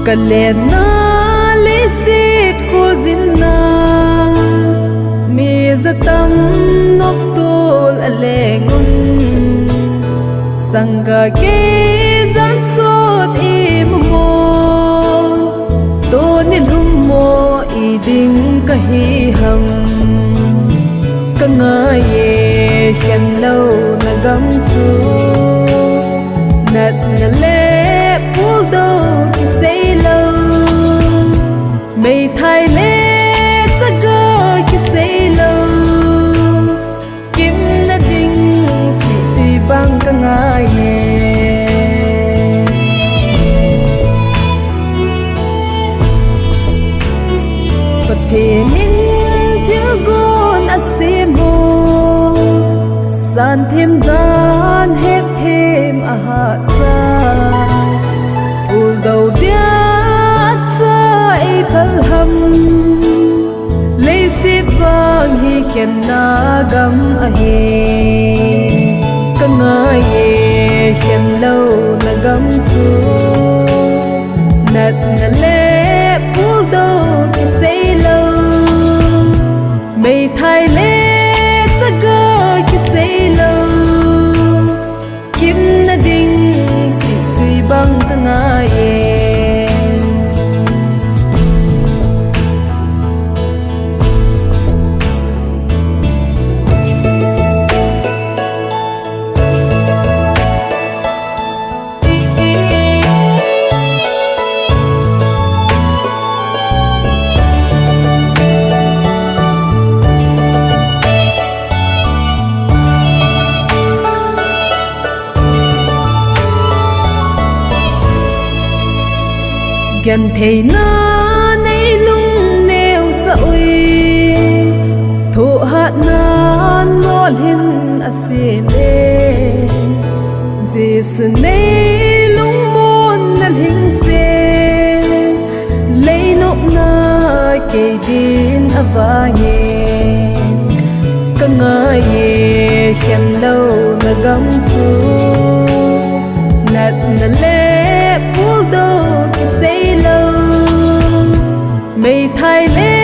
kalena lisit ko zinna mi zatam nok tul alengun sangga ke zan sot imon to nilhum mo iding kahi ham kangaye hian lo nagam chu nat na le pul do ki say lo mei thai le tsaga ki say lo kim na ding si tui bang kangaye pathenin thiếu gon asimo san thêm dan hết thêm aha sa ul đầu dia cha ai phal ham lấy sit vang hi khen na gam a he kangaye khen lo na gam chu nat na le ul do ki say lo mei thai le tsaga ki say lo kim na ding si tui bang kangaye gần thầy na nay lung nêu sa ui thu hát na lo hin asime jesu nay lung mon na hình se lấy nộp na kê din avanye kangaye khen lâu na gam chu nat na le pul do ki say lo mei thai le